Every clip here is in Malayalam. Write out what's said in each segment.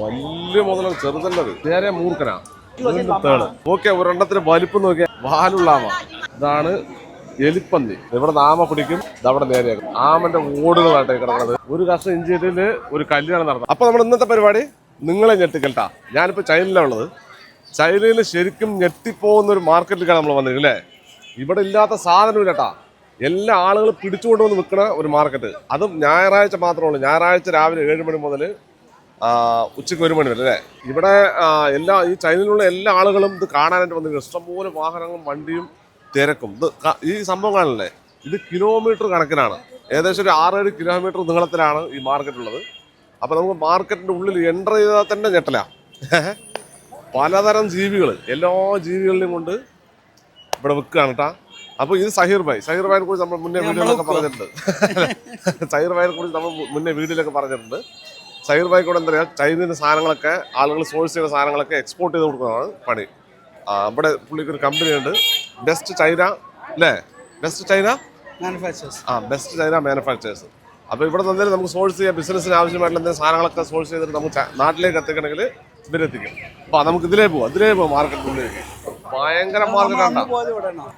വലിയ മുതലാണ്, ചെറുതല്ലത്. നേരെ മൂർക്കനാ. തേള് നോക്കിയാ ഒരെണ്ണത്തിന് വലിപ്പം നോക്കിയാ വാലുള്ളാമ. ഇതാണ് എലിപ്പന്നി. ഇവിടെ ആമ പിടിക്കും, ഇതവിടെ നേരെയാക്കും. ആമന്റെ ഓടുകളാട്ടെ കിടക്കുന്നത്. ഒരു കഷ്ണം ഇഞ്ചിയില് ഒരു കല്യാണം നടന്നത്. അപ്പൊ നമ്മൾ ഇന്നത്തെ പരിപാടി നിങ്ങളെ ഞെട്ടിക്കൽട്ടാ. ഞാനിപ്പോ ചൈനയിലാണ് ഉള്ളത്. ചൈനയിൽ ശരിക്കും ഞെട്ടിപ്പോകുന്ന ഒരു മാർക്കറ്റിലേക്കാണ് നമ്മൾ വന്നിരിക്കുന്നത് അല്ലേ. ഇവിടെ ഇല്ലാത്ത സാധനമില്ലട്ടാ. എല്ലാ ആളുകളും പിടിച്ചുകൊണ്ടുവന്ന് വിൽക്കുന്ന ഒരു മാർക്കറ്റ്. അതും ഞായറാഴ്ച മാത്രമേ ഉള്ളൂ. ഞായറാഴ്ച രാവിലെ 7 മണി മുതൽ ഉച്ചയ്ക്ക് 1 മണി വരെ അല്ലേ. ഇവിടെ ഈ ചൈനയിലുള്ള എല്ലാ ആളുകളും ഇത് കാണാനായിട്ട് വന്നിരിക്കും. ഇഷ്ടംപോലെ വാഹനങ്ങളും വണ്ടിയും തിരക്കും. ഈ സംഭവം കാണല്ലേ, ഇത് കിലോമീറ്റർ കണക്കിനാണ്. ഏകദേശം ഒരു 6-7 കിലോമീറ്റർ നീളത്തിലാണ് ഈ മാർക്കറ്റ് ഉള്ളത്. അപ്പോൾ നമുക്ക് മാർക്കറ്റിൻ്റെ ഉള്ളിൽ എൻ്റർ ചെയ്താൽ തന്നെ ഞെട്ടല. പലതരം ജീവികൾ, എല്ലാ ജീവികളെയും കൊണ്ട് ഇവിടെ വിൽക്കുകയാണ് കേട്ടാ. അപ്പോൾ ഇത് സഹീർ ഭായിനെ കുറിച്ച് നമ്മൾ മുന്നേ വീഡിയോയിലൊക്കെ പറഞ്ഞിട്ടുണ്ട്. സഹീർ ഭായിനെ കുറിച്ച് നമ്മൾ മുന്നേ വീഡിയോയിലൊക്കെ പറഞ്ഞിട്ടുണ്ട്. സഹീർ ഭായി കൂടെ എന്താ പറയുക, ചൈനീസ് സാധനങ്ങളൊക്കെ ആളുകൾ സോഴ്സ് ചെയ്യുന്ന സാധനങ്ങളൊക്കെ എക്സ്പോർട്ട് ചെയ്ത് കൊടുക്കുന്നതാണ് പണി. ഇവിടെ പുള്ളിക്ക് ഒരു കമ്പനി ഉണ്ട്, ബെസ്റ്റ് ചൈന അല്ലേ, ബെസ്റ്റ് ചൈന മാനുഫാക്ചേഴ്സ്. അപ്പോൾ ഇവിടെ തന്നെ നമുക്ക് സോഴ്സ് ചെയ്യാം. ബിസിനസ്സിന് ആവശ്യമായിട്ടുള്ള എന്തെങ്കിലും സാധനങ്ങളൊക്കെ സോഴ്സ് ചെയ്തിട്ട് നമുക്ക് നാട്ടിലേക്ക് എത്തിക്കണമെങ്കിൽ ഇവരെത്തിക്കും. അപ്പോൾ നമുക്ക് ഇതിലേ പോവാം മാർക്കറ്റിലേക്ക്. ഭയങ്കര മാർക്കറ്റാണ്.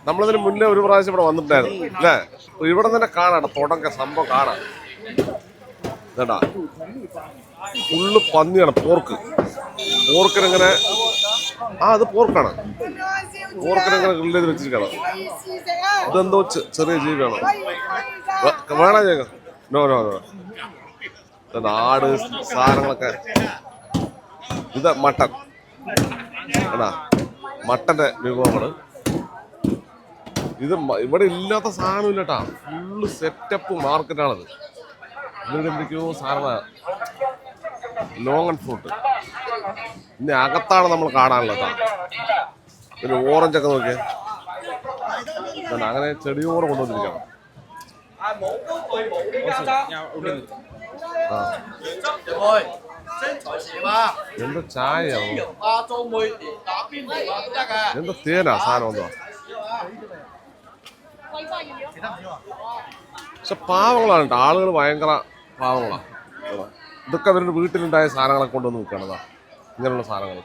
നമ്മളിതിന് മുന്നേ ഒരു പ്രാവശ്യം ഇവിടെ വന്നിട്ടായിരുന്നു അല്ലേ. അപ്പോൾ ഇവിടെ തന്നെ കാണാം തുടക്ക സംഭവം കാണാം. ഇതാ ഫുള്ള് പന്നിയാണ്, പോർക്കിനിങ്ങനെ അത് പോർക്കാണ്. പോർക്കിനിങ്ങനെ ഗ്രില്ല് ചെയ്ത് വെച്ചിരിക്കണം. ഇതെന്തോ ചെറിയ ജീവിയാണ്. വേണം ചെയ്യ നോ ആട് സാധനങ്ങളൊക്കെ. ഇത് മട്ടൻ എടാ, മട്ടന്റെ വിഭവമാണ് ഇത്. ഇവിടെ ഇല്ലാത്ത സാധനം ഇല്ലട്ടാ. Full setup മാർക്കറ്റാണത്. ഇവിടെ എന്തൊക്കെയോ സാധനമാണ്. ലോങ്ങൺ ഫ്രൂട്ട് ഇനി അകത്താണ് നമ്മൾ കാണാനുള്ളത്. പിന്നെ ഓറഞ്ചൊക്കെ നോക്കിയേ, അങ്ങനെ ചെടിയോടെ കൊണ്ടുവന്നിരിക്കണം. എന്താ ചായയാണോ, എന്താ തേനാ സാധനം എന്തോ. പക്ഷെ പാവങ്ങളാണ് കേട്ടോ, ആളുകൾ ഭയങ്കര പാവങ്ങളാണ്. ഇതൊക്കെ അവരുടെ വീട്ടിലുണ്ടായ സാധനങ്ങളൊക്കെ കൊണ്ടുവന്ന് നിൽക്കണതാ, ഇങ്ങനെയുള്ള സാധനങ്ങൾ.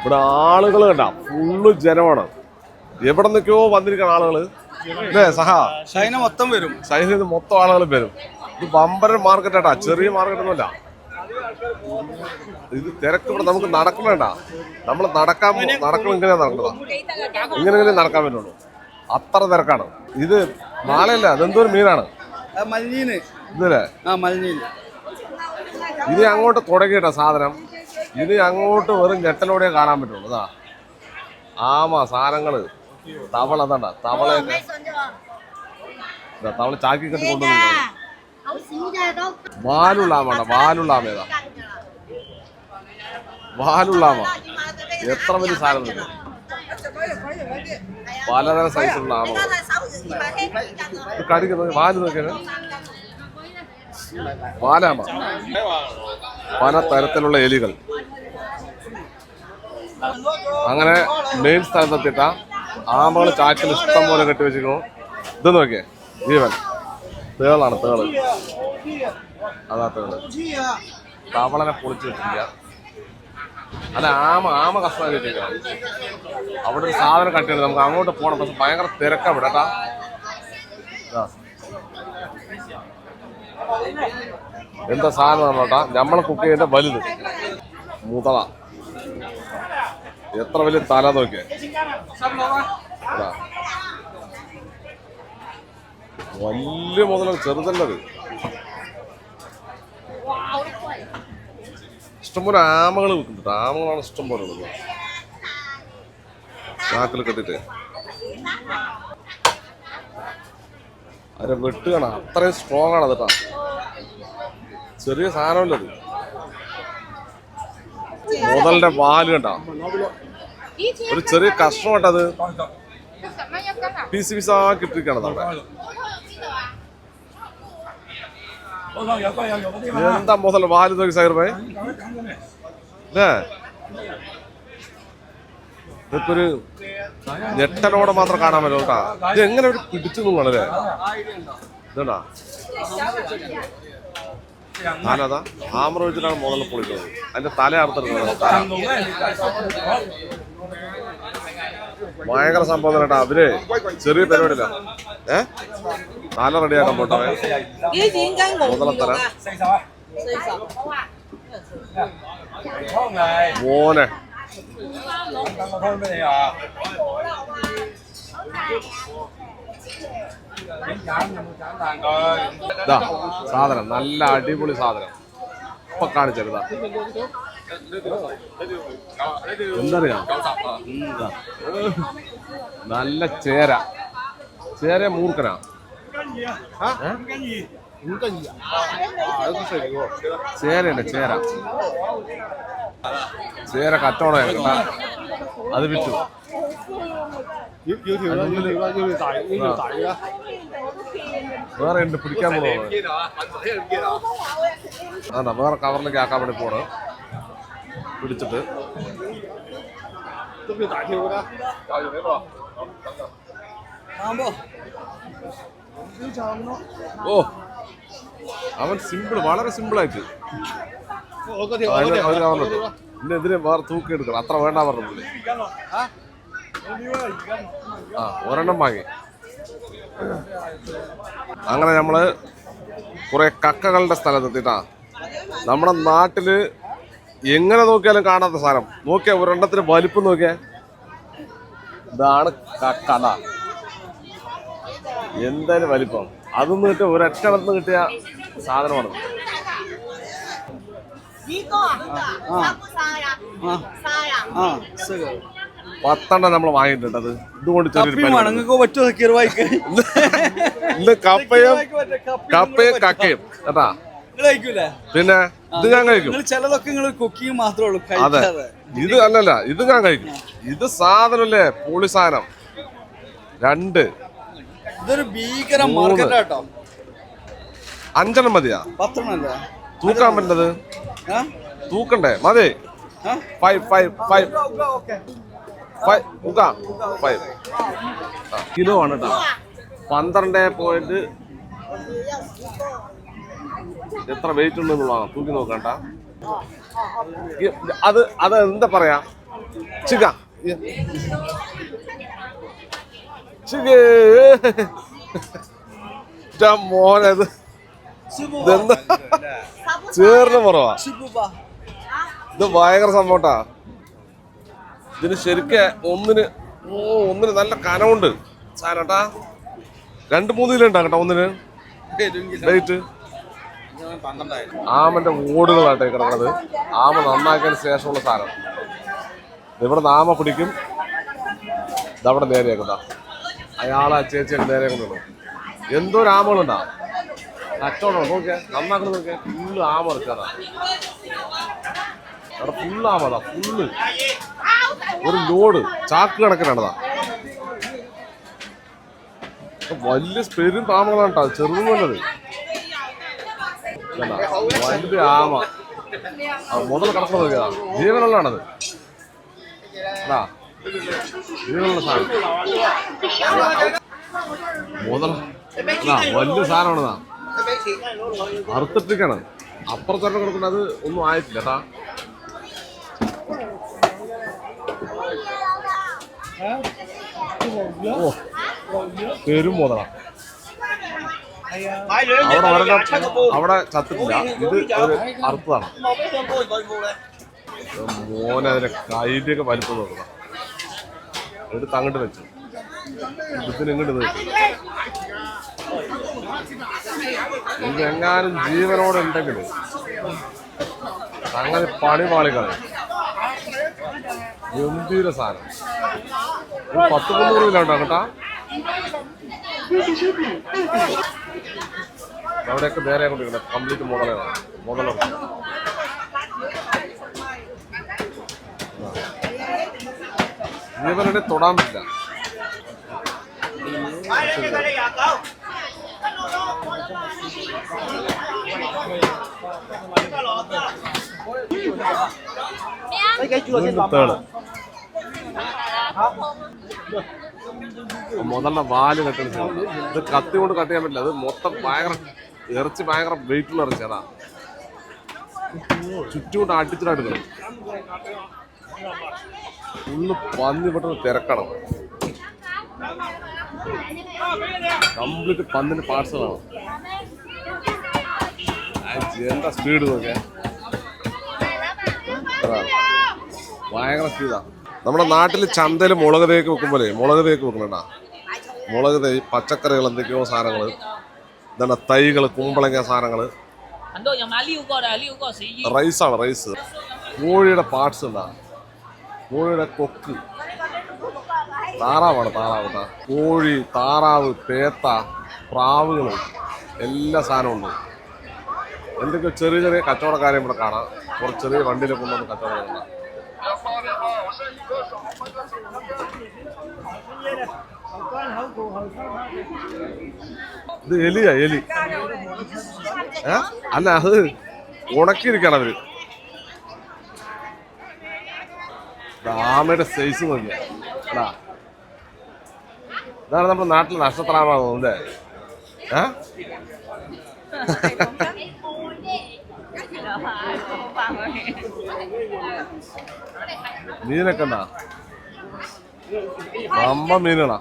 ഇവിടെ ആളുകൾ കണ്ട ഫുള്ള് ജനമാണ്. എവിടെ നിന്നൊക്കെയോ വന്നിരിക്കുന്ന ആളുകൾ അല്ലേ. ചൈന മൊത്തം വരും, ചൈനയിൽ നിന്ന് മൊത്തം ആളുകൾ വരും. ഇത് ബമ്പർ മാർക്കറ്റാ, ചെറിയ മാർക്കറ്റൊന്നുമല്ല. ഇത് തിരക്ക്. ഇവിടെ നമുക്ക് നടക്കണേണ്ട, നമ്മൾ നടക്കണം. ഇങ്ങനെയാ നടക്കുന്നതാ, ഇങ്ങനെ നടക്കാൻ പറ്റുള്ളൂ. അത്ര തിരക്കാണ്. ഇത് മാലയല്ല, അതെന്തോ ഒരു മീനാണ് ഇതല്ലേ. ഇനി അങ്ങോട്ട് തുടങ്ങിയിട്ട സാധനം. ഇനി അങ്ങോട്ട് വെറും ഞെട്ടലോടെ കാണാൻ പറ്റുള്ളൂ. ഇതാ ആമ സാധനങ്ങള്, തവള. അതാണ്ട തവളയൊക്കെ, തവള ചാക്കി കെട്ടി കൊണ്ടുവന്നിരിക്കുന്നത്. വാലുള്ളാമ ഏതാ വാലുള്ളാമ. എത്ര വലിയ സാധനം. പലതരം സൈസിലുള്ള ആമകൾ. കടിക്കുന്നത് വാല് നോക്കിയത് വാലാമ. പല തരത്തിലുള്ള എലികൾ. അങ്ങനെ മെയിൻ സ്ഥലത്തെത്തിയിട്ട ആമകൾ ചാക്കിൽ ഇഷ്ടം പോലെ കെട്ടി വെച്ചിരിക്കുന്നു. ഇത് നോക്കിയേ, ജീവൻ തേളാണ്. അതാ തേള്. തവളനെ പൊളിച്ചു വെച്ചിരിക്കുക. അല്ല, ആമ കഷ്ണം വെച്ചിരിക്കണം. അവിടെ ഒരു സാധനം കട്ടിയാണ്. നമുക്ക് അങ്ങോട്ട് പോകണം, പക്ഷെ ഭയങ്കര തിരക്കാ ഇവിടെ കേട്ടാ. എന്താ സാധനം കേട്ടാ, നമ്മളെ കുക്ക് ചെയ്യുന്ന വലുത് മുതള. എത്ര വലിയ തല നോക്കിയേ. വലിയ മുതലാണ്, ചെറുതല്ലത്. ഇഷ്ടംപോലെ ആമകൾ വിൽക്കുന്നുണ്ട്. ആമകളാണ് ഇഷ്ടം പോലെ ഉള്ളത്. ചാക്കിൽ കെട്ടിട്ട് അതിനെ വെട്ടുകയാണ്. അത്രയും സ്ട്രോങ് ആണ് കേട്ടാ. ചെറിയ സാധനമല്ലത്. മുതലിന്റെ വാല് കണ്ടാ, ഒരു ചെറിയ കഷ്ണം കേട്ടത് പീസാക്കി ഇട്ടിരിക്കുകയാണ് അവിടെ. എന്താ മുതൽ വാല് നോക്കി സൈർ ഭായ് അല്ലേ. ഇതൊക്കെ ഒരു ഞെട്ടലോടെ മാത്രം കാണാൻ പറ്റും കേട്ടാ. ഇത് എങ്ങനെ ഒരു പിടിച്ചു നിങ്ങളല്ലേ. ഇതാ തലതാ ഹാമർ വെച്ചിട്ടാണ് മുതൽ പൊളിക്കുന്നത്. അതിന്റെ തല അറുത്തെടുക്കുന്നത് ഭയങ്കര സംഭവം കേട്ടോ. അവര് ചെറിയ പരിപാടിയില്ല. തല റെഡിയാക്കാൻ പോട്ടെ മുതലത്തല മോനെ. സാധനം നല്ല അടിപൊളി സാധനം ഇപ്പൊ കാണിച്ചതാ. എന്തറിയാം നല്ല ചേര. ചേര മൂർക്കനാ. ചേരയുണ്ട് ചേര. ചേര കച്ചവടം അത് വിറ്റു. വേറെ ഉണ്ട് പിടിക്കാൻ പോകുന്നത്. അതാ വേറെ കവറിലേക്ക് ആക്കാൻ വേണ്ടി പോണ്. പിടിച്ചിട്ട് ഓ അവൻ സിമ്പിൾ, വളരെ സിമ്പിളായിട്ട് പിന്നെ ഇതിന് വേറെ തൂക്കി എടുക്കണം. അത്ര വേണ്ട പറഞ്ഞു. ആ ഒരെണ്ണം വാങ്ങി. അങ്ങനെ നമ്മള് കുറെ കക്കകളുടെ സ്ഥലത്തെത്തിട്ടാ. നമ്മുടെ നാട്ടില് എങ്ങനെ നോക്കിയാലും കാണാത്ത സാധനം. നോക്കിയാ ഒരെണ്ണത്തിന് വലിപ്പം നോക്കിയാ. ഇതാണ് കക്കട. എന്തായാലും വലിപ്പം. അതൊന്നും കിട്ടിയ ഒരൊറ്റടത്ത് കിട്ടിയ സാധനമാണ്. 10 നമ്മൾ വാങ്ങിയിട്ടുണ്ട്. ഇതുകൊണ്ട് കപ്പയും കക്കയും കേട്ടാ. പിന്നെ ഇത് ഞാൻ കഴിക്കും. അതെ ഇത് അല്ലല്ല, ഇത് ഞാൻ കഴിക്കും. ഇത് സാധനല്ലേ പൊളി സാധനം. 2 5 മതിയാ തൂക്കാൻ പറ്റത്? തൂക്കണ്ടേ? മതി. 5 കിലോ ആണ് കേട്ടോ. 12 എത്ര വെയിറ്റ് ഉണ്ടെന്നുള്ളതാണ്. തൂക്കി നോക്കണ്ട. അത് എന്താ പറയാ, ചിക മോനത് ഇതെന്താ ചേർന്ന് കുറവാ. ഇത് ഭയങ്കര സംഭവട്ടാ. ഇതിന് ശരിക്ക് ഒന്നിന് നല്ല കനമുണ്ട് സാധനട്ടാ. 2-3 കിലോ ഉണ്ടാ കേട്ടോ ഒന്നിന് വെയിറ്റ്. ആമന്റെ ഓടുകളാട്ടെ കിടക്കുന്നത്. ആമ നന്നാക്കിയതിന് ശേഷമുള്ള സാധനം. ഇവിടെ നിന്ന് ആമ പിടിക്കും. ഇതവിടെ നേരെയാക്കുന്ന അയാളെ ചേച്ചിയൊക്കെ നേരെയാക്കുന്നുള്ളൂ. എന്തോ ഒരു ആമകളുണ്ടാ. കച്ചവടം നോക്കിയാ നന്നാക്കണം. നോക്കിയാ ഫുള്ള് ആമ ഇറക്കാതാ. അവിടെ ഫുള്ള് ആമതാ. ഫുള്ള് ഒരു ലോഡ് ചാക്ക് കണക്കിനാണതാ. വലിയ പെരും ആമകളാണ് കേട്ടോ. ചെറുതും നല്ലത്. വലിയ ആമ മുതൽ കിടക്കുന്നത് നോക്കിയതാ. ജീവനുള്ളതാണത്. ജീവനുള്ള സാധനം മുതൽ. വലിയ സാധനമാണതാ. അറുത്തിട്ടിരിക്കാണ്. അപ്പുറത്തോട്ട് കിടക്കുന്നത് അത് ഒന്നും ആയിട്ടില്ല കേട്ടാ. ഓ പെരും മുതല. അവിടെ ഒരെണ്ണം അവിടെ ചത്തിട്ടില്ല. ഇത് ഒരു അറുത്തതാണ്. മോനെ അതിന്റെ കൈയിന്റെയൊക്കെ വലിപ്പം നോക്കുക. എടുത്ത് അങ്ങോട്ട് വെച്ചു. ഇതിന് ഇങ്ങോട്ട് വെച്ചു. ഇത് എങ്ങാനും ജീവനോടെ ഉണ്ടെങ്കിൽ അങ്ങനെ പണി പാളിക്കളെ. ഗംഭീര സാധനം. 10-300 കിലോ ഉണ്ടാകും കേട്ടാ. അവിടെയൊക്കെ നേരെ കൊണ്ടിരിക്കുന്നത് കംപ്ലീറ്റ് മുതലാണ്. ജീവനെ തൊടാൻ പറ്റില്ല. മുതലുള്ള വാല് കെട്ടുന്ന ഇത് കത്തി കൊണ്ട് കട്ട് ചെയ്യാൻ പറ്റില്ല. അത് മൊത്തം ഭയങ്കര ഇറച്ചി, ഭയങ്കര വെയിറ്റുള്ള ഇറച്ചി. അതാ ചുറ്റുകൊണ്ട് അടിച്ചിട്ടെടുക്കണം. ഫുള്ള് പന്നി പെട്ടെന്ന് തിരക്കണം. കംപ്ലീറ്റ് പന്നിന്റെ പാർസലാണ്. എന്താ സ്പീഡ് നോക്കിയാ, ഭയങ്കര സ്പീഡാ. നമ്മുടെ നാട്ടിൽ ചന്തയിൽ മുളക് തേക്ക് വെക്കുമ്പോഴേ മുളക് തേക്ക് വെക്കണ മുളക് തൈ, പച്ചക്കറികൾ, എന്തൊക്കെയോ സാധനങ്ങൾ, ഇതാണ് തൈകൾ, കുമ്പളങ്ങ സാധനങ്ങൾ, റൈസാണ് റൈസ്. കോഴിയുടെ പാർട്സ് ഉണ്ടാ, കോഴിയുടെ കൊക്ക്, താറാവാണ് താറാവ് കേട്ടോ. കോഴി, താറാവ്, പേത്ത, പ്രാവുകൾ, എല്ലാ സാധനവും ഉണ്ട്. എന്തൊക്കെയോ ചെറിയ ചെറിയ കച്ചവടക്കാരെ ഇവിടെ കാണാം. കുറച്ച് ചെറിയ വണ്ടിയിൽ കൊണ്ടുവന്ന് കച്ചവടം കാണാം. ഇത് എലിയാ, എലി. അല്ല, അത് ഉണക്കിയിരിക്കണം അവര്. ആമയുടെ സൈസ് നോക്കിയാ. ഇതാണ് നമ്മുടെ നാട്ടിൽ നക്ഷത്രാമാ തോന്നുന്നേ. മീനൊക്കെ ഉണ്ടാ, അമ്മ മീനുകളാ.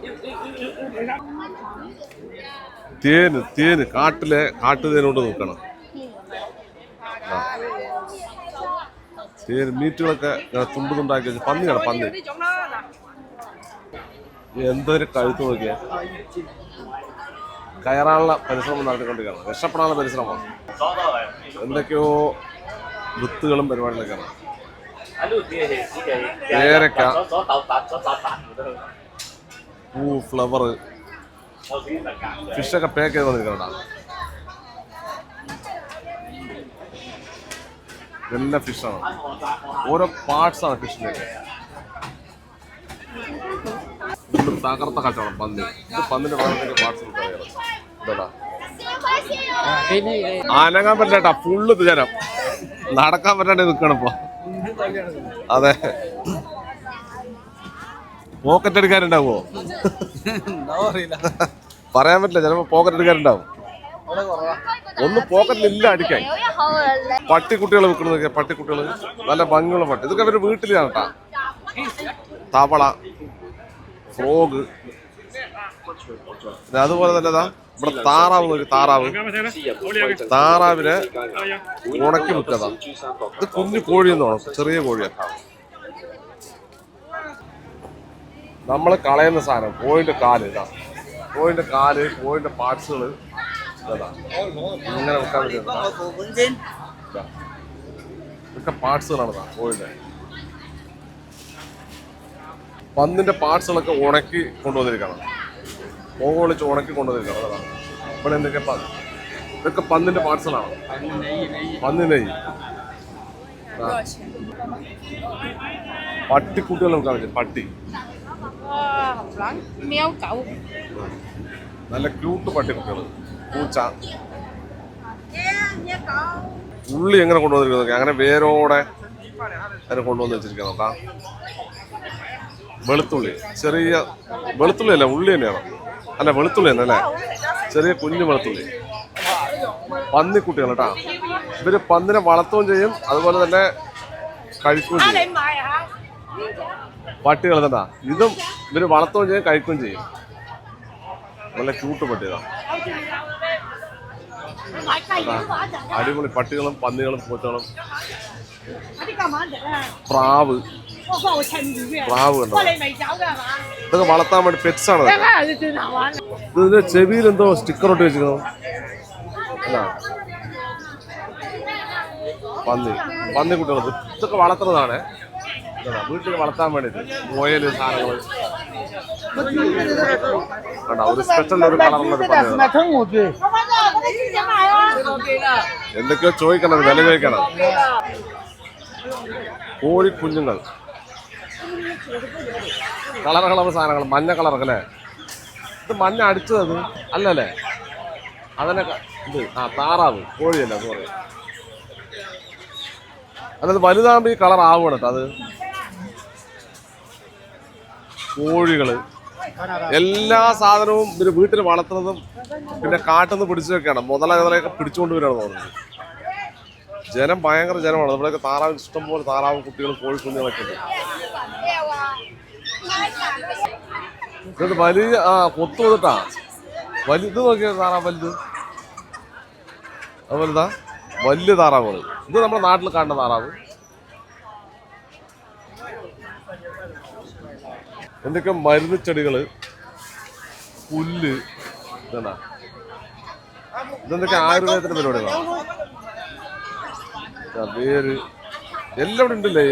തേന്, തേന്, കാട്ടുതേനോട് നോക്കണം. തേന് മീറ്റുകളൊക്കെ തുണ്ട് തുണ്ടാക്കി വെച്ച്. പന്നിയാണ്, പന്നി. എന്തൊരു കഴുത്ത് നോക്കിയാ. കയറാനുള്ള പരിശ്രമം നടത്തിക്കൊണ്ടിരിക്കുകയാണ്. രക്ഷപ്പെടാനുള്ള പരിശ്രമമാണ്. എന്തൊക്കെയോ വിത്തുകളും പരിപാടികളൊക്കെയാണ്. പേരക്ക, പൂ, ഫ്ലവർ, ഫിഷൊക്കെ പാക്ക് ചെയ്ത് വന്നിരിക്കണ. എല്ലാ ഫിഷാണ്, ഓരോ പാർട്സാണ് ഫിഷിനൊക്കെ. തകർത്ത കച്ചവടം പന്നി. ഇത് പന്നിന്റെ പാർട്സ് ഇതാ. അനങ്ങാൻ പറ്റാ, ഫുള്ള് ജനം. നടക്കാൻ പറ്റാണ്ട് നിൽക്കണം ഇപ്പൊ. അതെ, പോക്കറ്റ് എടുക്കാനുണ്ടാവോ പറയാൻ പറ്റില്ല. ചിലപ്പോ പോക്കറ്റ് എടുക്കാനുണ്ടാവും. ഒന്നും പോക്കറ്റിലില്ല അടിക്കാൻ. പട്ടിക്കുട്ടികൾ വെക്കണതൊക്കെ, പട്ടിക്കുട്ടികൾ നല്ല ഭംഗിയുള്ള പട്ടി. ഇതൊക്കെ അവര് വീട്ടിലാണ് കേട്ടാ. തവള, ഫ്രോഗ്, അതുപോലെ തന്നെ ഇവിടെ താറാവ് നോക്കി. താറാവിനെ ഉണക്കി വെക്കതാ. ഇത് കുഞ്ഞു കോഴിയെന്നോ, ചെറിയ കോഴിയാ. നമ്മൾ കളയുന്ന സാധനം കോഴിന്റെ കാല്. ഇതാ കോഴിന്റെ കാല്, കോഴിന്റെ പാർട്സുകള് ഇങ്ങനെ വെക്കാൻ പറ്റും. ഇതൊക്കെ പാർട്സുകളാണ് കോഴിന്റെ. പന്നിന്റെ പാർട്സുകളൊക്കെ ഉണക്കി കൊണ്ടുവന്നിരിക്കണം. പൊളിച്ച് ഉണക്കി കൊണ്ടുവന്നിരിക്കണം. അതാണ് ഇവിടെ എന്തൊക്കെ. ഇതൊക്കെ പന്നിന്റെ പാർട്സുകളാണ്. പന്നി നെയ്യ്. പട്ടിക്കുട്ടികൾ നോക്കാൻ പറ്റും. പട്ടി നല്ല ക്യൂട്ട് പട്ടിക്കുട്ടികൾ. പൂച്ച. ഉള്ളി എങ്ങനെ കൊണ്ടുവന്നിരിക്കുന്നത്, അങ്ങനെ വേരോടെ അതിനെ കൊണ്ടുവന്ന് വെച്ചിരിക്കണം നോക്കാം. വെളുത്തുള്ളി, ചെറിയ വെളുത്തുള്ളി അല്ല, ഉള്ളി തന്നെയാണ്. അല്ല, വെളുത്തുള്ളി തന്നെ അല്ലേ, ചെറിയ കുഞ്ഞു വെളുത്തുള്ളി. പന്നിക്കുട്ടികൾ കേട്ടാ. ഇവര് പന്നിനെ വളർത്തുകയും ചെയ്യും, അതുപോലെ തന്നെ കഴിക്കുകയും ചെയ്യും. പട്ടികൾ തന്നെ ഇതും ഇവര് വളർത്തുകയും ചെയ്യും, കഴിക്കുകയും ചെയ്യും. നല്ല ക്യൂട്ട് പട്ടികളാ. അടിപൊളി പട്ടികളും പന്നികളും പൂച്ചകളും. പ്രാവ്, പ്രാവ് കണ്ടോ. ഇതൊക്കെ വളർത്താൻ വേണ്ടി പെറ്റ്സ് ആണ്. ഇതിന്റെ ചെവിയിൽ എന്തോ സ്റ്റിക്കർ ഒട്ടി വെച്ചിരിക്കുന്നു. പന്നിക്കുട്ടികൾ ഇതൊക്കെ വളർത്തുന്നതാണ്. വീട്ടിൽ വളർത്താൻ വേണ്ടിട്ട് മുയല് സാധനങ്ങൾ ഒരു സ്പെഷ്യൽ ഒരു കളറുള്ള ഒരു. എന്തൊക്കെയോ ചോദിക്കണം, വില ചോദിക്കണം. കോഴിക്കുഞ്ഞുങ്ങൾ, കളർ സാധനങ്ങൾ, മഞ്ഞ കളറൊക്കെ അല്ലേ. ഇത് മഞ്ഞ അടിച്ചത് അല്ലല്ലേ, അതന്നെ. ഇത് താറാവ്, കോഴിയല്ല, സോറി. അതായത് വലുതാകുമ്പോ ഈ കളർ ആവുകയാണ് കേട്ടോ. അത് കോഴികള്, എല്ലാ സാധനവും ഇവര് വീട്ടിൽ വളർത്തുന്നതും പിന്നെ കാട്ടിൽ നിന്ന് പിടിച്ചു വെക്കുകയാണ്. മുതലകളെയൊക്കെ പിടിച്ചുകൊണ്ട് വരികയാണ് തോന്നുന്നത്. ജനം ഭയങ്കര ജനമാണ്. ഇവിടെയൊക്കെ താറാവ് ഇഷ്ടംപോലെ താറാവും കുട്ടികളും കോഴിക്കുഞ്ഞുങ്ങളൊക്കെ ഉണ്ട്. ഇത് വലിയ കൊത്തു വന്നിട്ടാ വലുത് നോക്കിയ താറാവ് വലുത് അതുപോലെതാ വലിയ താറാവുകൾ. ഇത് നമ്മുടെ നാട്ടിൽ കാണുന്ന താറാവ്. എന്തൊക്കെ മരുന്ന് ചെടികള് പുല്ല് ഇതെന്താ ഇതെന്തൊക്കെ ആയുർവേദത്തിന്റെ പരിപാടികളാണ്. വേര് എല്ലാം ഇവിടെ ഉണ്ടല്ലേ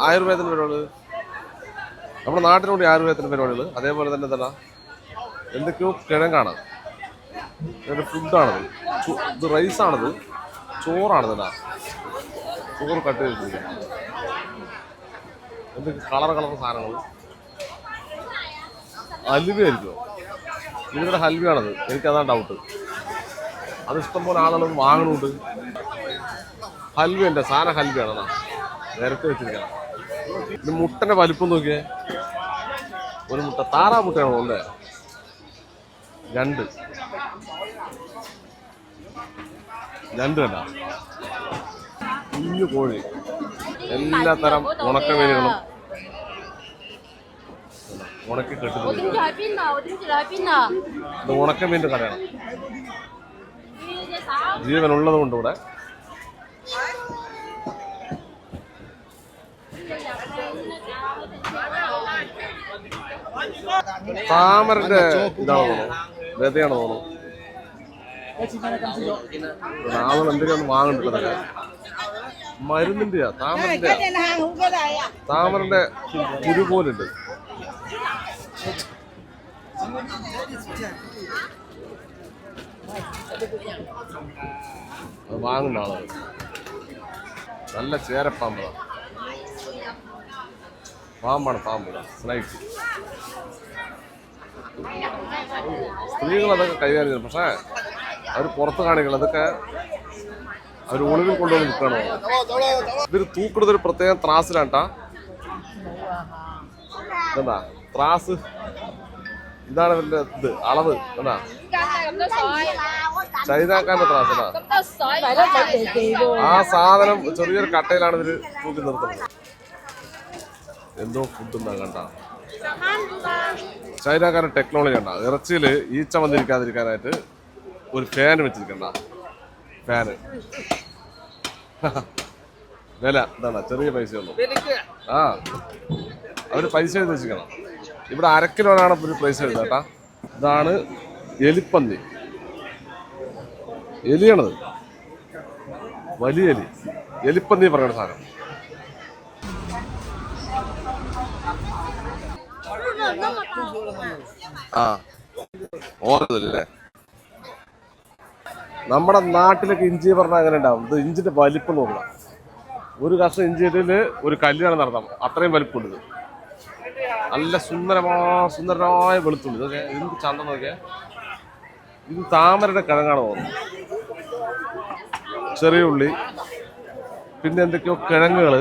ആയുർവേദത്തിന്റെ പരിപാടികൾ. നമ്മുടെ നാട്ടിലൂടെ ആയുർവേദത്തിന്റെ പരിപാടികൾ. അതേപോലെ തന്നെ എന്താ എന്തൊക്കെയോ കിഴങ്ങാണ്. ഫുഡാണത്. ഇത് റൈസാണത്. ചോറാണിതെന്നാ ചോറ് കട്ട് ചെയ്തിട്ടില്ല. എന്തൊക്കെ കളർ സാധനങ്ങൾ. ഹൽവയായിരിക്കുമോ? ഇതിവിടെ ഹൽവയാണത്. എനിക്കതാണ് ഡൗട്ട്. അത് ഇഷ്ടംപോലെ ആളുകൾ വാങ്ങണുണ്ട്. ഹൽവയുണ്ട്. സാധനം ഹൽവയാണെന്നാ നേരത്തെ വെച്ചിരിക്കണം. ഇത് മുട്ടന്റെ വലിപ്പം നോക്കിയേ. ഒരു മുട്ട താറാ മുട്ടയാണോ അല്ലേ? 2 കണ്ട കുഞ്ഞു കോഴി. എല്ലാ തരം ഉണക്കമീനുകളും ഉണക്കി കെട്ടുന്നത്. ഇത് ഉണക്കമീൻ്റെ കടയാണ്. ജീവനുള്ളത് കൊണ്ട് ഇവിടെ താമരന്റെ ഇതാണ് തോന്നുന്നു. വിതയാണ് തോന്നുന്നു. ആളുകൾ എന്തെങ്കിലും വാങ്ങണ്ടല്ലേ? മരുന്നിന്റെയാ താമരന്റെ കുരു പോലുണ്ട്. അത് വാങ്ങുന്ന ആളുകൾ. നല്ല ചേരപ്പാമ്പാണ്. പാമ്പ് സ്നൈക്ക്. സ്ത്രീകൾ അതൊക്കെ കൈകാര്യം ചെയ്യും. പക്ഷേ അവർ പുറത്ത് കാണിക്കണം. അതൊക്കെ അവർ ഒളിവിൽ കൊണ്ടുവന്ന് നിൽക്കണോ? ഇതൊരു തൂക്കിടുന്നൊരു പ്രത്യേകം ത്രാസിലാട്ടാ. എന്താ ത്രാസ്? ഇതാണ് ഇവരുടെ ഇത് അളവ്. എന്താ ചൈനാക്കാരന്റെ ത്രാസടാ. ആ സാധനം ചെറിയൊരു കട്ടയിലാണ് ഇവര് തൂക്കി നിർത്തുന്നത്. എന്തോ ഫുഡ് ഉണ്ടാ കണ്ട. ചൈനക്കാരൻ ടെക്നോളജി ഉണ്ടാ. ഇറച്ചിയിൽ ഈച്ച വന്നിരിക്കാതിരിക്കാനായിട്ട് ഒരു ഫാൻ വെച്ചിരിക്കണ്ട. ഫാന് വില എന്താണ്? ചെറിയ പൈസയുള്ളൂ. അവര് പൈസ എഴുതി വെച്ചിരിക്കണം. ഇവിടെ 1/2 കിലോനാണ് ഒരു പൈസ എഴുതാട്ടാ. ഇതാണ് എലിപ്പന്നി. എലിയാണത്. വലിയ എലി. എലിപ്പന്നി പറയുന്ന സാധനം. ഓർമ്മല്ലേ? നമ്മുടെ നാട്ടിലൊക്കെ ഇഞ്ചി പറഞ്ഞാൽ അങ്ങനെ ഉണ്ടാവും. ഇത് ഇഞ്ചിന്റെ വലിപ്പം നോക്കുക. ഒരു കഷ്ണം ഇഞ്ചിയില് ഒരു കല്യാണം നടത്താം. അത്രയും വലിപ്പമുണ്ട്. നല്ല സുന്ദരമായ വെളുത്തുള്ളി. ഇതൊക്കെ എന്ത് ചന്ത നോക്കിയാ. ഇത് താമരയുടെ കിഴങ്ങാണ് തോന്നുന്നു. ചെറിയ ഉള്ളി, പിന്നെ എന്തൊക്കെയോ കിഴങ്ങുകൾ.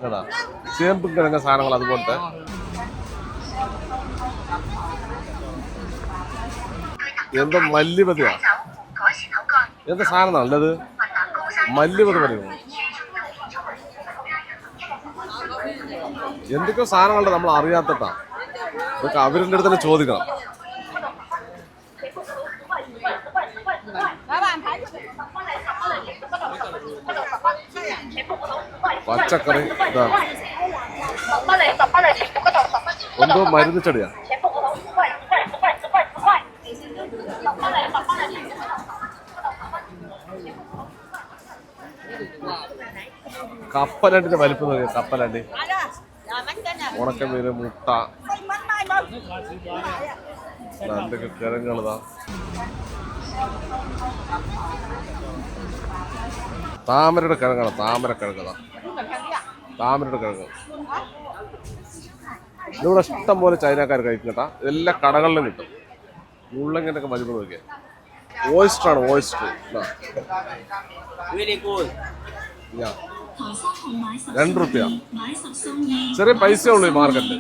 ഏതാ ചേമ്പും കിഴങ്ങ സാധനങ്ങൾ. അതുപോലത്തെ എന്തോ മല്ലിപതിയാ. എന്താ സാധനം നല്ലത്? മല്ലിപതി പറയുമോ? എന്തൊക്കെയോ സാധനങ്ങളുടെ നമ്മൾ അറിയാത്തട്ടാ. ഇതൊക്കെ അവരുടെ അടുത്ത് തന്നെ ചോദിക്കണം. പച്ചക്കറി ഇതാ എന്തോ മരുന്ന് ചെടിയാ. കപ്പലണ്ടിന്റെ വലിപ്പം നോക്കിയ. കപ്പലണ്ടി, ഉണക്കമീന്, മുട്ട, എന്തൊക്കെ കിഴങ്ങുകളതാ. താമരയുടെ കിഴങ്ങാണ്. താമരക്കിഴങ്ങതാ. താമരയുടെ കിഴങ്ങ്. ഇതിവിടെ ഇഷ്ടം പോലെ ചൈനക്കാർ കഴിക്കും കേട്ടാ. എല്ലാ കടകളിലും കിട്ടും. മുള്ളങ്കിന്റെ ഒക്കെ വലിപ്പം നോക്കിയാൽ. ഓയിസ്റ്ററാണ്. ഓയിസ്റ്റർ 2 രൂപ. ചെറിയ പൈസ ഉള്ളൂ ഈ മാർക്കറ്റിൽ.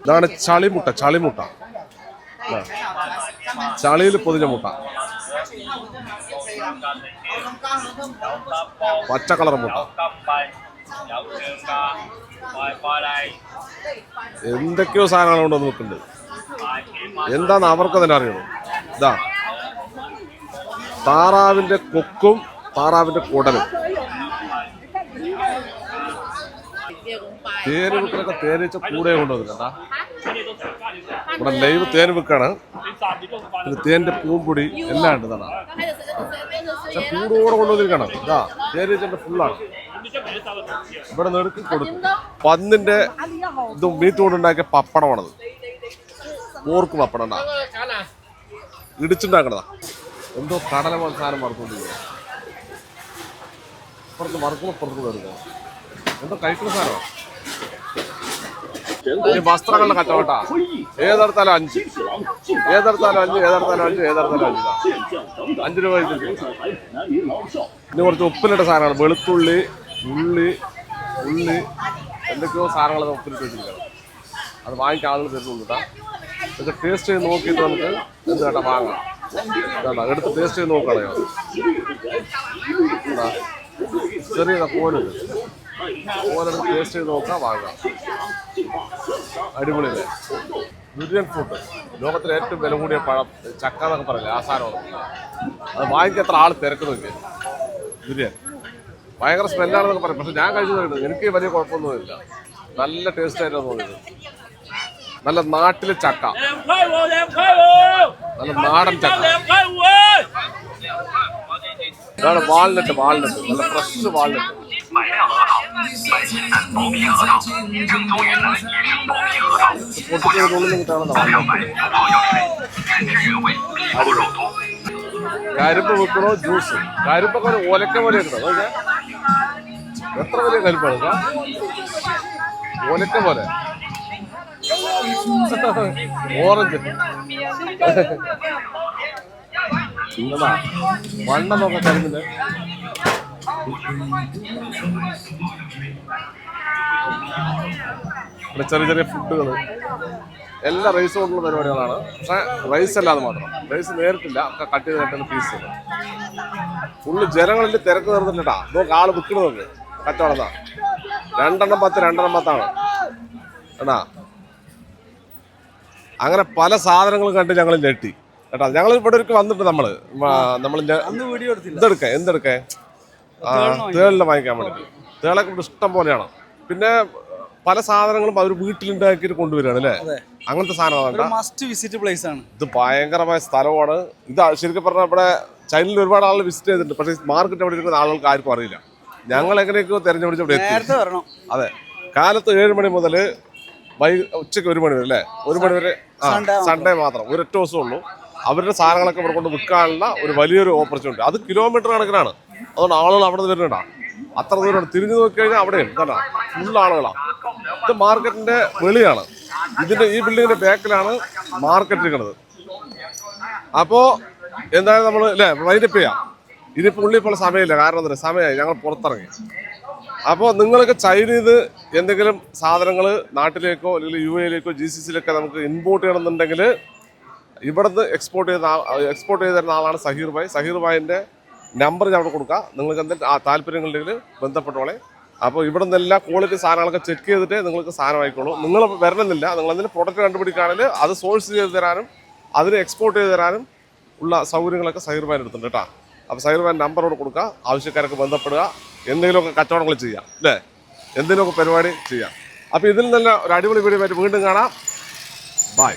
ഇതാണ് ചളിമുട്ട. ചളിയിൽ പൊതിഞ്ഞ മുട്ട. പച്ച കളർ മുട്ട. എന്തൊക്കെയോ സാധനങ്ങൾ കൊണ്ട് നിൽക്കുന്നുണ്ട്. എന്താന്ന് അവർക്ക് തന്നെ അറിയണം. ഇതാ താറാവിന്റെ കൊക്കും താറാവിന്റെ കുടലും. തേന് വിൽക്കലൊക്കെ തേനീച്ച കൂടെ കൊണ്ടുവന്നിട്ടാ. ഇവിടെ ലൈവ് തേൻ വിൽക്കാണ്. തേന്റെ പൂമ്പൊടി എല്ലാം ഉണ്ട്. ഇതാണ് പക്ഷെ കൂടോടെ കൊണ്ടുവന്നിരിക്കണം. ഇതാ തേനീച്ചന്റെ ഫുള്ളാണ്. ഇവിടെ നെടുക്കി കൊടുക്കും. പന്നിന്റെ ഇതും മീറ്റ് കൊണ്ടുണ്ടാക്കിയ പപ്പടമാണത്. പോർക്ക് പപ്പടം ഉണ്ടാ ഇടിച്ചുണ്ടാക്കണതാ. എന്തോ കടല പോലെ സാധനം വറുക്കൊണ്ടിരിക്കുക. പുറത്ത് വറുക്കുമ്പോൾ പുറത്ത് കയറുക. എന്തോ കഴിക്കുന്ന സാധനമാണ്. ഈ വസ്ത്രങ്ങളുടെ കച്ചവട്ടാ. ഏതെടുത്താലും 5, ഏതെടുത്താലും 5, ഏതെടുത്താലും 5, ഏതെടുത്താലും 5 രൂപ. ഇനി കുറച്ച് ഉപ്പിലിട്ട സാധനമാണ്. വെളുത്തുള്ളി, ഉള്ളി എന്തൊക്കെയോ സാധനങ്ങൾ ഉപ്പിലിട്ട് വെച്ചിരിക്കണം. അത് വാങ്ങിക്കാൻ ആളുകൾ തരുന്നുണ്ട് കേട്ടോ. പക്ഷെ ടേസ്റ്റ് ചെയ്ത് നോക്കിയിട്ട് നമുക്ക് എന്ത് കേട്ടാ വാങ്ങാം. കേട്ടോ എടുത്ത് ടേസ്റ്റ് ചെയ്ത് നോക്കുകയാണോ. ചെറിയ പോലെടുത്ത് ടേസ്റ്റ് ചെയ്ത് നോക്കാം, വാങ്ങാം. അടിപൊളിയല്ലേ. ഡ്യൂരിയൻ ഫ്രൂട്ട്, ലോകത്തിലെ ഏറ്റവും വില കൂടിയ പഴം. ചക്ക എന്നൊക്കെ പറയില്ലേ, ആ സാധനമാണ്. അത് വാങ്ങിക്കാൻ എത്ര ആൾ തിരക്കുന്നില്ല. ഡ്യൂരിയൻ ഭയങ്കര സ്മെല്ലാണെന്നൊക്കെ പറയും. പക്ഷെ ഞാൻ കഴിച്ചത് എനിക്ക് വലിയ കുഴപ്പമൊന്നുമില്ല. നല്ല ടേസ്റ്റ് ആയിട്ടാണ് തോന്നിയത്. നല്ല നാട്ടിലെ ചക്ക, നല്ല നാടൻ ചക്ക. ഇതാണ് വാൾനട്ട്, നല്ല ഫ്രഷ് വാൾനട്ട്. കരിമ്പ് വെക്കണോ ജ്യൂസ്. കരിമ്പൊക്കെ ഒരു ഒലക്ക പോലെ ഉണ്ടോ. എത്ര വലിയ കരിമ്പാണ്. ഒലക്ക പോലെ. ഓറഞ്ച് മണ്ണെന്നൊക്കെ കരിമ്പിന്റെ. ഇവിടെ ചെറിയ ചെറിയ ഫുഡുകൾ എല്ലാ റൈസ് കൊണ്ടുള്ള പരിപാടികളാണ്. പക്ഷെ റൈസ് അല്ലാതെ മാത്രം. റൈസ് നേരിട്ടില്ല, ഒക്കെ കട്ട് ചെയ്ത് കട്ടുന്ന പീസ്. ഫുള്ള് ജനങ്ങളിൽ തിരക്ക് നിർന്നിട്ടാ. നോക്ക് ആള് വിൽക്കണതൊക്കെ കച്ചവടത്താ. 2 10 കേട്ടാ. അങ്ങനെ പല സാധനങ്ങളും കണ്ട് ഞങ്ങൾ ഞെട്ടി കേട്ടാ. ഞങ്ങൾ ഇവിടെ ഒരു വന്നിട്ട് നമ്മൾ എന്തെടുക്കേ തേളിനെ വാങ്ങിക്കാൻ വേണ്ടിട്ട്. തേളൊക്കെ ഇവിടെ ഇഷ്ടം പോലെയാണ്. പിന്നെ പല സാധനങ്ങളും അവർ വീട്ടിലുണ്ടാക്കിയിട്ട് കൊണ്ടുവരികയാണ് അല്ലേ. അങ്ങനത്തെ സാധനങ്ങളാണ്. ഇത് ഭയങ്കരമായ സ്ഥലമാണ്. ഇത് ശരിക്കും പറഞ്ഞാൽ ഇവിടെ ചൈനയിൽ ഒരുപാട് ആളുകൾ വിസിറ്റ് ചെയ്തിട്ടുണ്ട്. പക്ഷേ മാർക്കറ്റ് അവിടെ ഇരിക്കുന്ന ആളുകൾക്ക് ആർക്കും അറിയില്ല. ഞങ്ങൾ എങ്ങനെയൊക്കെയോ തെരഞ്ഞെടുത്ത് ഇവിടെ എത്തി. അതെ, കാലത്ത് 7 മണി മുതൽ ഉച്ചയ്ക്ക് 1 മണി വരെ അല്ലേ. 1 മണി വരെ സൺഡേ മാത്രം, ഒരൊറ്റ ദിവസമേ ഉള്ളൂ. അവരുടെ സാധനങ്ങളൊക്കെ ഇവിടെ കൊണ്ട് വിൽക്കാനുള്ള ഒരു വലിയൊരു ഓപ്പർച്യൂണിറ്റി. അത് കിലോമീറ്റർ കണക്കിനാണ്. അതുകൊണ്ട് ആളുകൾ അവിടെ നിന്ന് വരുന്നുണ്ടാ. അത്ര ദൂരമാണ്. തിരിഞ്ഞു നോക്കി കഴിഞ്ഞാൽ അവിടെയും തന്നെ ഫുൾ ആളുകളാണ്. ഇത് മാർക്കറ്റിന്റെ വെളിയാണ്. ഈ ബിൽഡിങ്ങിന്റെ ബാക്കിലാണ് മാർക്കറ്റ് ഇരിക്കുന്നത്. അപ്പോ എന്തായാലും നമ്മൾ അല്ലേ വൈൻഡപ്പ് ചെയ്യാം. ഇതിപ്പോൾ ഉള്ളിപ്പോൾ സമയമില്ല. കാരണം എന്താ, സമയമായി, ഞങ്ങൾ പുറത്തിറങ്ങി. അപ്പോൾ നിങ്ങൾക്ക് ചൈനയിൽ നിന്ന് എന്തെങ്കിലും സാധനങ്ങൾ നാട്ടിലേക്കോ അല്ലെങ്കിൽ UAE-യിലേക്കോ GCC-യിലേക്കോ നമുക്ക് ഇമ്പോർട്ട് ചെയ്യണമെന്നുണ്ടെങ്കിൽ ഇവിടുന്ന് എക്സ്പോർട്ട് ചെയ്ത് തരുന്ന ആളാണ് സഹീർ ഭായ്. സഹീർ ഭായിൻ്റെ നമ്പർ ഞാൻ അവിടെ കൊടുക്കാം. നിങ്ങൾക്ക് എന്തെങ്കിലും താല്പര്യങ്ങളുണ്ടെങ്കിൽ ബന്ധപ്പെട്ടോളെ. അപ്പോൾ ഇവിടെ നിന്ന് എല്ലാ ക്വാളിറ്റി സാധനങ്ങളൊക്കെ ചെക്ക് ചെയ്തിട്ട് നിങ്ങൾക്ക് സാധനം ആയിക്കോളൂ. നിങ്ങൾ വരണമെന്നില്ല. നിങ്ങൾ എന്തെങ്കിലും പ്രൊഡക്റ്റ് കണ്ടുപിടിക്കുകയാണെങ്കിൽ അത് സോഴ്സ് ചെയ്ത് തരാനും അതിന് എക്സ്പോർട്ട് ചെയ്ത് തരാനും ഉള്ള സൗകര്യങ്ങളൊക്കെ സഹീർ ഭായിൻ്റെ അടുത്തുണ്ട് കേട്ടോ. അപ്പോൾ സഹീർ ഭായിൻ്റെ നമ്പറോട് കൊടുക്കുക. ആവശ്യക്കാരൊക്കെ ബന്ധപ്പെടുക. എന്തെങ്കിലുമൊക്കെ കച്ചവടങ്ങൾ ചെയ്യാം അല്ലേ, എന്തെങ്കിലുമൊക്കെ പരിപാടി ചെയ്യാം. അപ്പോൾ ഇതിൽ നല്ല ഒരു അടിപൊളി വീഡിയോ ആയിട്ട് വീണ്ടും കാണാം. ബൈ.